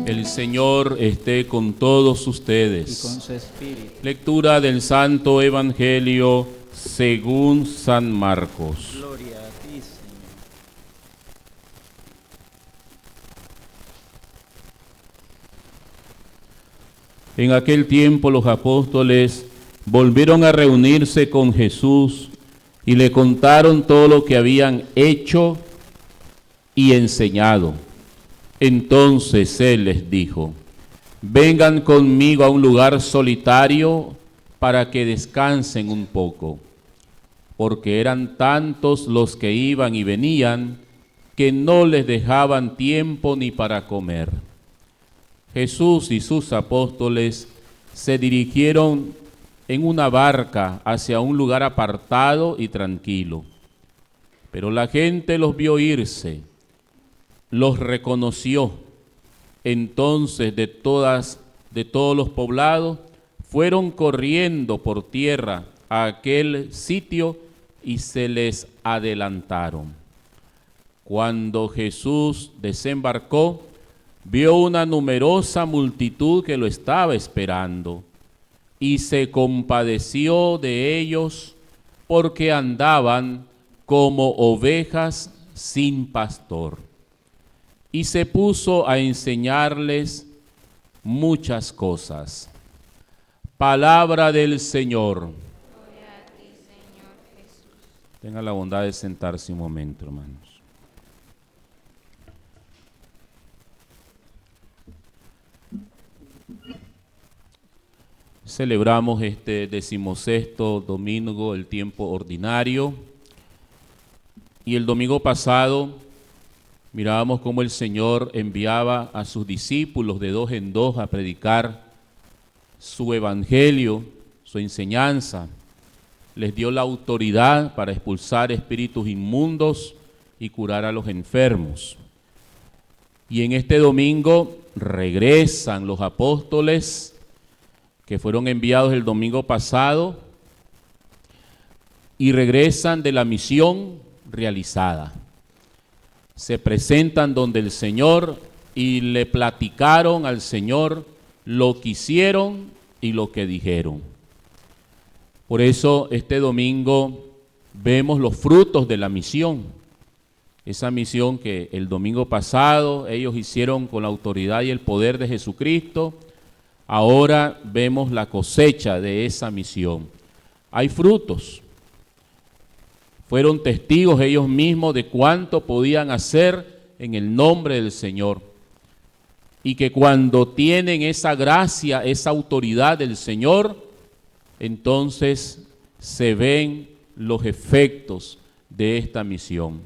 El Señor esté con todos ustedes. Y con su espíritu. Lectura del Santo Evangelio según San Marcos. Gloria a ti, Señor. En aquel tiempo los apóstoles volvieron a reunirse con Jesús y le contaron todo lo que habían hecho y enseñado. Entonces Él les dijo: vengan conmigo a un lugar solitario para que descansen un poco, porque eran tantos los que iban y venían que no les dejaban tiempo ni para comer. Jesús y sus apóstoles se dirigieron en una barca hacia un lugar apartado y tranquilo, pero la gente los vio irse, los reconoció. Entonces de todos los poblados fueron corriendo por tierra a aquel sitio y se les adelantaron. Cuando Jesús desembarcó, vio una numerosa multitud que lo estaba esperando y se compadeció de ellos porque andaban como ovejas sin pastor. Y se puso a enseñarles muchas cosas. Palabra del Señor. Gloria a ti, Señor Jesús. Tenga la bondad de sentarse un momento, hermanos. Celebramos este 16º domingo, el tiempo ordinario. Y el domingo pasado mirábamos cómo el Señor enviaba a sus discípulos de dos en dos a predicar su evangelio, su enseñanza. Les dio la autoridad para expulsar espíritus inmundos y curar a los enfermos. Y en este domingo regresan los apóstoles que fueron enviados el domingo pasado y regresan de la misión realizada. Se presentan donde el Señor y le platicaron al Señor lo que hicieron y lo que dijeron. Por eso este domingo vemos los frutos de la misión. Esa misión que el domingo pasado ellos hicieron con la autoridad y el poder de Jesucristo, ahora vemos la cosecha de esa misión. Hay frutos. Fueron testigos ellos mismos de cuánto podían hacer en el nombre del Señor. Y que cuando tienen esa gracia, esa autoridad del Señor, entonces se ven los efectos de esta misión.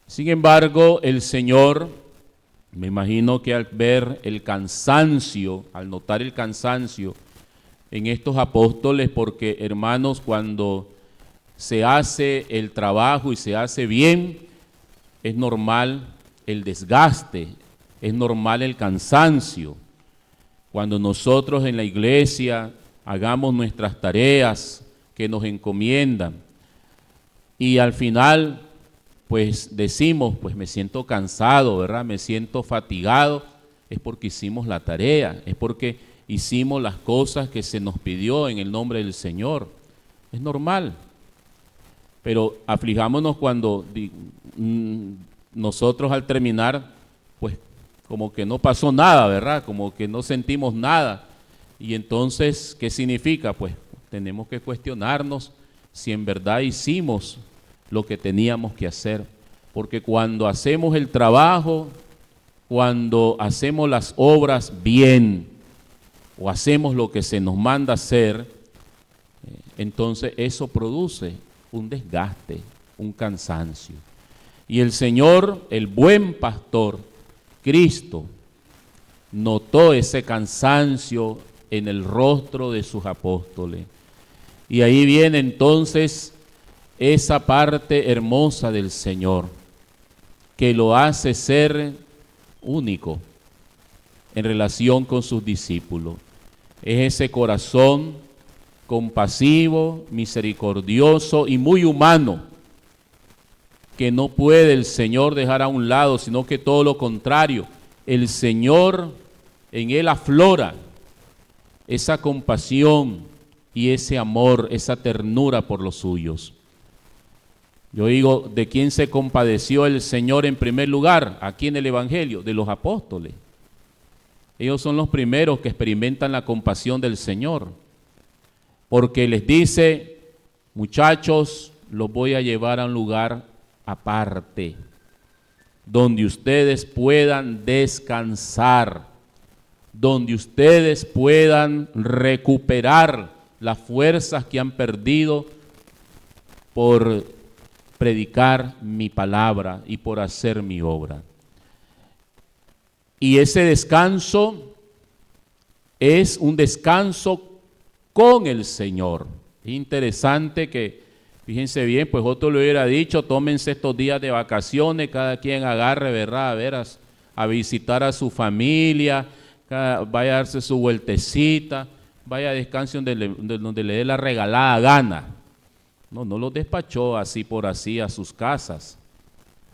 Sin embargo, el Señor, me imagino que al ver el cansancio, al notar el cansancio en estos apóstoles, porque hermanos, cuando se hace el trabajo y se hace bien, es normal el desgaste, es normal el cansancio. Cuando nosotros en la iglesia hagamos nuestras tareas que nos encomiendan y al final pues decimos, pues me siento cansado, ¿verdad? Me siento fatigado, es porque hicimos la tarea, es porque hicimos las cosas que se nos pidió en el nombre del Señor. Es normal. Pero aflijámonos cuando nosotros al terminar, pues como que no pasó nada, ¿verdad? Como que no sentimos nada. Y entonces, ¿qué significa? Pues tenemos que cuestionarnos si en verdad hicimos lo que teníamos que hacer. Porque cuando hacemos el trabajo, cuando hacemos las obras bien, o hacemos lo que se nos manda hacer, entonces eso produce un desgaste, un cansancio. Y el Señor, el buen pastor, Cristo, notó ese cansancio en el rostro de sus apóstoles. Y ahí viene entonces esa parte hermosa del Señor, que lo hace ser único en relación con sus discípulos. Es ese corazón compasivo, misericordioso y muy humano, que no puede el Señor dejar a un lado, sino que todo lo contrario, el Señor, en Él aflora esa compasión y ese amor, esa ternura por los suyos. Yo digo, ¿de quién se compadeció el Señor en primer lugar? Aquí en el Evangelio, de los apóstoles. Ellos son los primeros que experimentan la compasión del Señor, porque les dice, muchachos, los voy a llevar a un lugar aparte, donde ustedes puedan descansar, donde ustedes puedan recuperar las fuerzas que han perdido por predicar mi palabra y por hacer mi obra. Y ese descanso es un descanso con el Señor. Es interesante que, fíjense bien, pues otro le hubiera dicho, tómense estos días de vacaciones, cada quien agarre, ¿verdad? A ver, a visitar a su familia, vaya a darse su vueltecita, vaya a descanso donde le dé la regalada gana. No los despachó así por así a sus casas,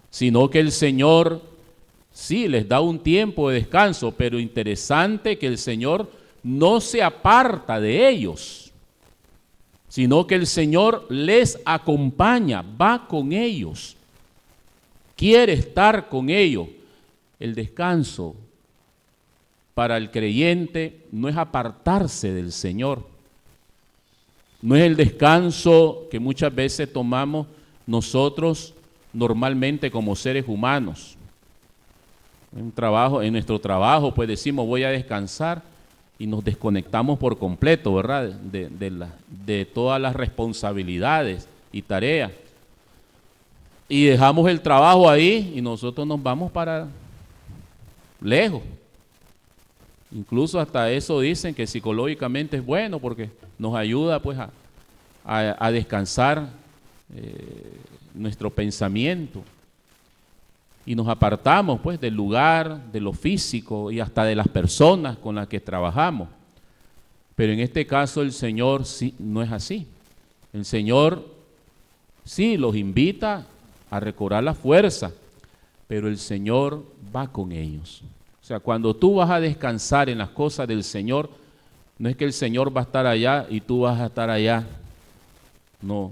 sino que el Señor sí les da un tiempo de descanso, pero interesante que el Señor no se aparta de ellos, sino que el Señor les acompaña, va con ellos, quiere estar con ellos. El descanso para el creyente no es apartarse del Señor. No es el descanso que muchas veces tomamos nosotros normalmente como seres humanos. En nuestro trabajo, pues decimos voy a descansar y nos desconectamos por completo, ¿verdad? De todas las responsabilidades y tareas. Y dejamos el trabajo ahí y nosotros nos vamos para lejos. Incluso hasta eso dicen que psicológicamente es bueno porque nos ayuda pues a descansar nuestro pensamiento. Y nos apartamos pues del lugar, de lo físico y hasta de las personas con las que trabajamos. Pero en este caso el Señor sí, no es así. El Señor sí los invita a recobrar la fuerza, pero el Señor va con ellos. O sea, cuando tú vas a descansar en las cosas del Señor, no es que el Señor va a estar allá y tú vas a estar allá. No,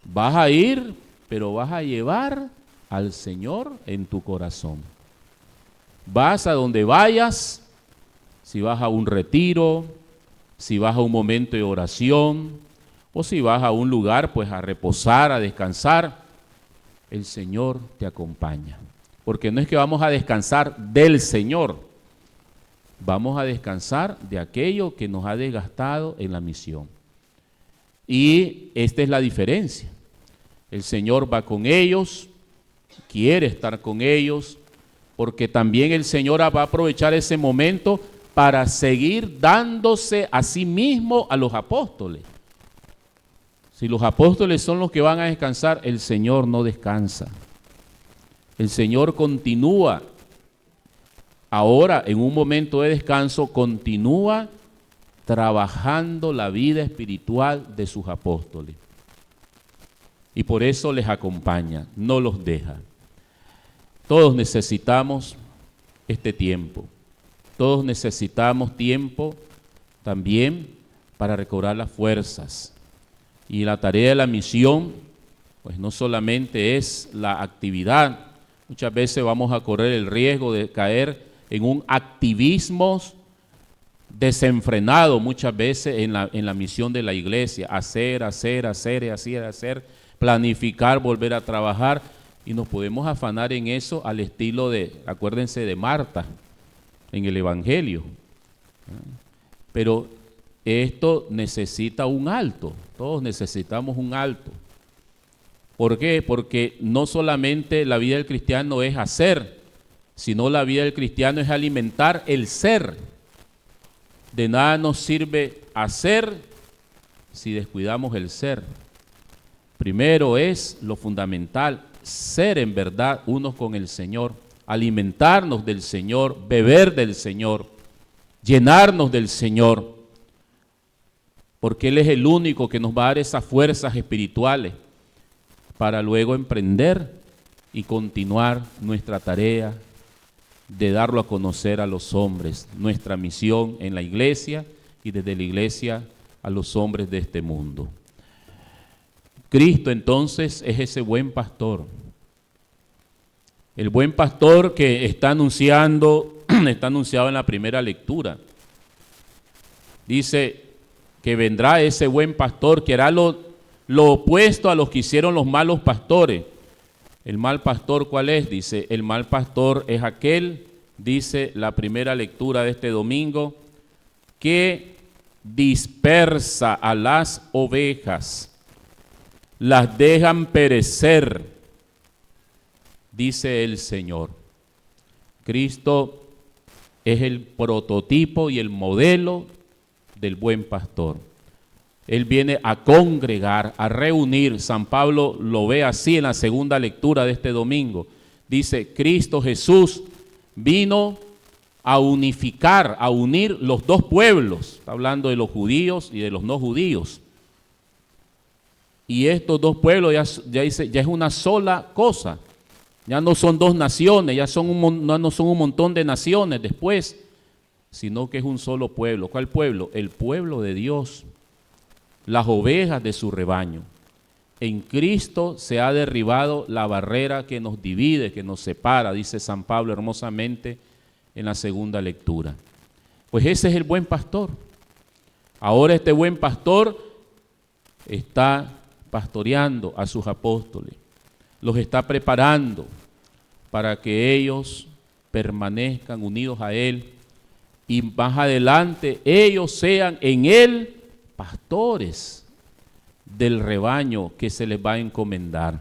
vas a ir, pero vas a llevar al Señor en tu corazón. Vas a donde vayas, si vas a un retiro, si vas a un momento de oración, o si vas a un lugar pues a reposar, a descansar, el Señor te acompaña. Porque no es que vamos a descansar del Señor, vamos a descansar de aquello que nos ha desgastado en la misión. Y esta es la diferencia. El Señor va con ellos, quiere estar con ellos, porque también el Señor va a aprovechar ese momento para seguir dándose a sí mismo a los apóstoles. Si los apóstoles son los que van a descansar, el Señor no descansa. El Señor continúa, ahora en un momento de descanso, continúa trabajando la vida espiritual de sus apóstoles. Y por eso les acompaña, no los deja. Todos necesitamos este tiempo. Todos necesitamos tiempo también para recobrar las fuerzas. Y la tarea de la misión, pues no solamente es la actividad. Muchas veces vamos a correr el riesgo de caer en un activismo desenfrenado muchas veces en la misión de la iglesia. Hacer, planificar, volver a trabajar. Y nos podemos afanar en eso al estilo de, acuérdense de Marta en el Evangelio. Pero esto necesita un alto, todos necesitamos un alto. ¿Por qué? Porque no solamente la vida del cristiano es hacer, sino la vida del cristiano es alimentar el ser. De nada nos sirve hacer si descuidamos el ser. Primero es lo fundamental, ser en verdad unos con el Señor, alimentarnos del Señor, beber del Señor, llenarnos del Señor, porque Él es el único que nos va a dar esas fuerzas espirituales para luego emprender y continuar nuestra tarea de darlo a conocer a los hombres, nuestra misión en la iglesia y desde la iglesia a los hombres de este mundo. Cristo entonces es ese buen pastor. El buen pastor que está anunciado en la primera lectura. Dice que vendrá ese buen pastor que hará lo opuesto a los que hicieron los malos pastores. ¿El mal pastor cuál es? Dice, el mal pastor es aquel, dice la primera lectura de este domingo, que dispersa a las ovejas, las dejan perecer, dice el Señor. Cristo es el prototipo y el modelo del buen pastor. Él viene a congregar, a reunir. San Pablo lo ve así en la segunda lectura de este domingo. Dice, Cristo Jesús vino a unificar, a unir los dos pueblos. Está hablando de los judíos y de los no judíos. Y estos dos pueblos ya es una sola cosa. Ya no son dos naciones, no son un montón de naciones después, sino que es un solo pueblo. ¿Cuál pueblo? El pueblo de Dios. Las ovejas de su rebaño. En Cristo se ha derribado la barrera que nos divide, que nos separa, dice San Pablo hermosamente en la segunda lectura. Pues ese es el buen pastor. Ahora este buen pastor está pastoreando a sus apóstoles, los está preparando para que ellos permanezcan unidos a Él y más adelante ellos sean en Él pastores del rebaño que se les va a encomendar.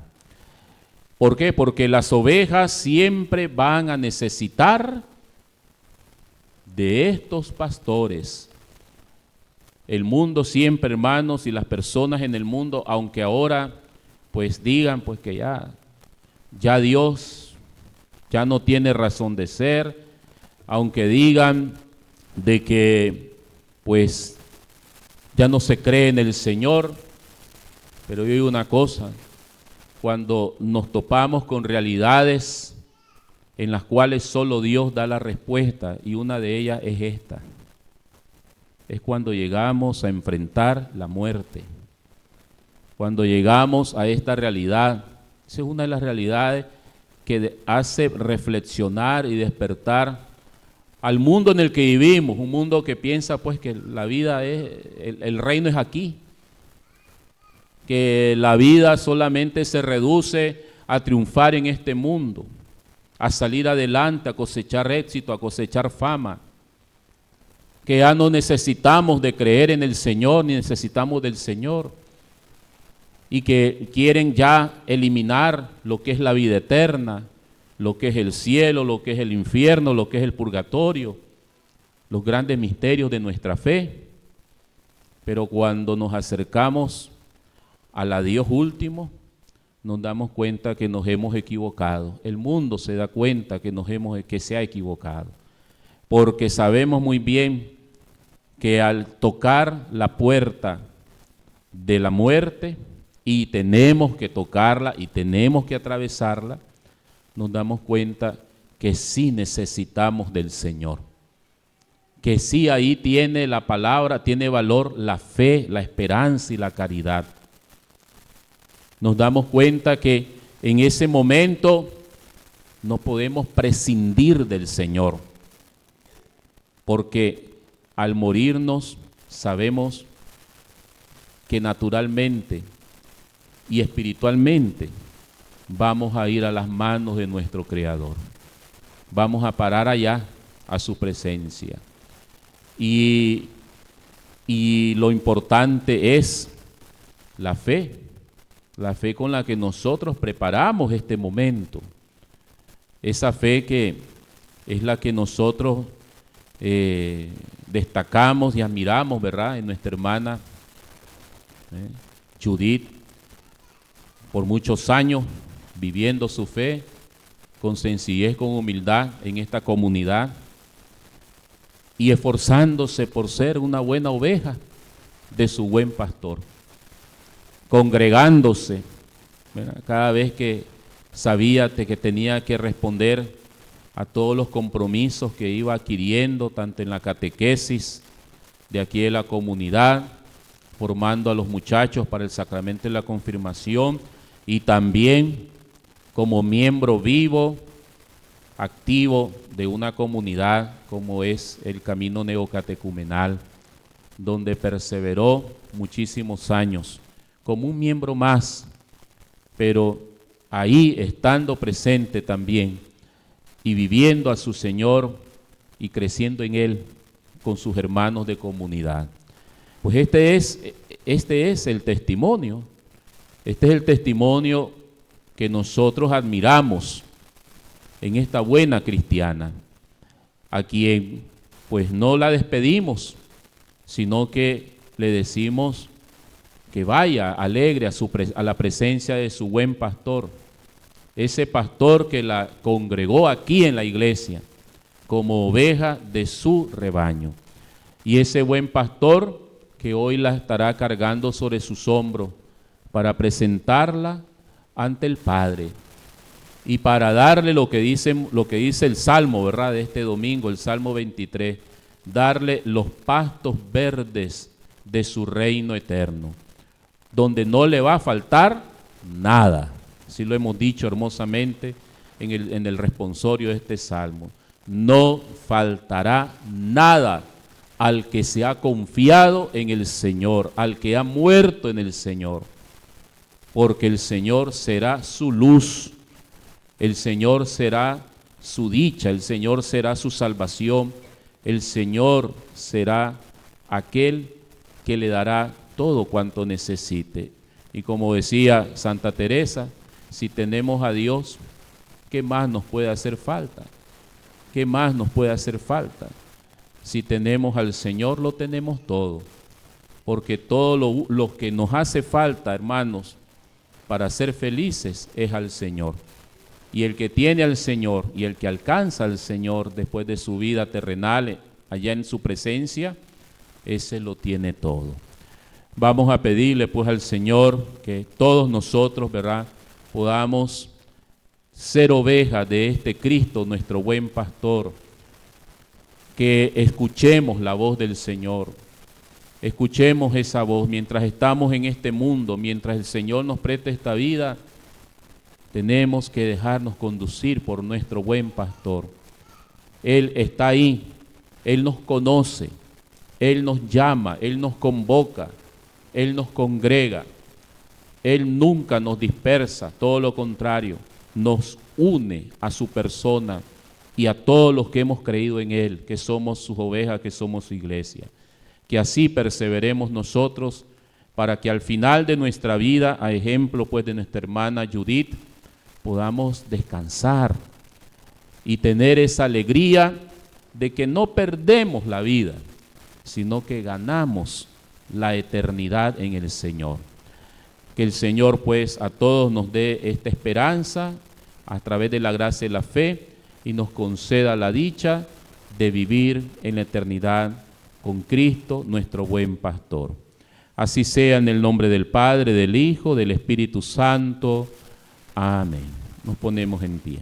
¿Por qué? Porque las ovejas siempre van a necesitar de estos pastores. El mundo siempre, hermanos, y las personas en el mundo, aunque ahora pues digan pues que ya Dios ya no tiene razón de ser, aunque digan de que pues ya no se cree en el Señor, pero yo digo una cosa, cuando nos topamos con realidades en las cuales solo Dios da la respuesta, y una de ellas es esta, es cuando llegamos a enfrentar la muerte, cuando llegamos a esta realidad. Esa es una de las realidades que hace reflexionar y despertar al mundo en el que vivimos, un mundo que piensa pues que la vida el reino es aquí, que la vida solamente se reduce a triunfar en este mundo, a salir adelante, a cosechar éxito, a cosechar fama, que ya no necesitamos de creer en el Señor, ni necesitamos del Señor, y que quieren ya eliminar lo que es la vida eterna, lo que es el cielo, lo que es el infierno, lo que es el purgatorio, los grandes misterios de nuestra fe. Pero cuando nos acercamos a la Dios último, nos damos cuenta que nos hemos equivocado. El mundo se da cuenta que se ha equivocado, porque sabemos muy bien que al tocar la puerta de la muerte, y tenemos que tocarla y tenemos que atravesarla, nos damos cuenta que sí necesitamos del Señor, que sí ahí tiene la palabra, tiene valor la fe, la esperanza y la caridad. Nos damos cuenta que en ese momento no podemos prescindir del Señor, porque al morirnos sabemos que naturalmente y espiritualmente vamos a ir a las manos de nuestro Creador. Vamos a parar allá a su presencia. Y lo importante es la fe con la que nosotros preparamos este momento. Esa fe que es la que nosotros destacamos y admiramos, ¿verdad?, en nuestra hermana Judith, por muchos años viviendo su fe con sencillez, con humildad en esta comunidad y esforzándose por ser una buena oveja de su buen pastor, congregándose, ¿verdad?, cada vez que sabía que tenía que responder a todos los compromisos que iba adquiriendo, tanto en la catequesis de aquí de la comunidad, formando a los muchachos para el sacramento de la confirmación y también como miembro vivo, activo de una comunidad como es el Camino Neocatecumenal, donde perseveró muchísimos años como un miembro más, pero ahí estando presente también y viviendo a su Señor y creciendo en Él con sus hermanos de comunidad. Pues este es el testimonio, este es el testimonio que nosotros admiramos en esta buena cristiana, a quien pues no la despedimos, sino que le decimos que vaya alegre a la presencia de su buen pastor, ese pastor que la congregó aquí en la iglesia como oveja de su rebaño, y ese buen pastor que hoy la estará cargando sobre sus hombros para presentarla ante el Padre y para darle lo que dice el Salmo, ¿verdad?, de este domingo, el Salmo 23, darle los pastos verdes de su reino eterno, donde no le va a faltar nada. Así lo hemos dicho hermosamente en el responsorio de este Salmo. No faltará nada al que se ha confiado en el Señor, al que ha muerto en el Señor, porque el Señor será su luz, el Señor será su dicha, el Señor será su salvación, el Señor será aquel que le dará todo cuanto necesite. Y como decía Santa Teresa, si tenemos a Dios, ¿qué más nos puede hacer falta? ¿Qué más nos puede hacer falta? Si tenemos al Señor, lo tenemos todo, porque todo lo que nos hace falta, hermanos, para ser felices es al Señor. Y el que tiene al Señor y el que alcanza al Señor después de su vida terrenal, allá en su presencia, ese lo tiene todo. Vamos a pedirle pues al Señor que todos nosotros, ¿verdad?, podamos ser ovejas de este Cristo, nuestro buen pastor, que escuchemos la voz del Señor, escuchemos esa voz mientras estamos en este mundo, mientras el Señor nos presta esta vida. Tenemos que dejarnos conducir por nuestro buen pastor. Él está ahí, Él nos conoce, Él nos llama, Él nos convoca, Él nos congrega. Él nunca nos dispersa, todo lo contrario, nos une a su persona y a todos los que hemos creído en Él, que somos sus ovejas, que somos su iglesia. Que así perseveremos nosotros para que al final de nuestra vida, a ejemplo pues de nuestra hermana Judith, podamos descansar y tener esa alegría de que no perdemos la vida, sino que ganamos la eternidad en el Señor. Que el Señor pues a todos nos dé esta esperanza a través de la gracia y la fe y nos conceda la dicha de vivir en la eternidad con Cristo, nuestro buen pastor. Así sea, en el nombre del Padre, del Hijo, del Espíritu Santo. Amén. Nos ponemos en pie.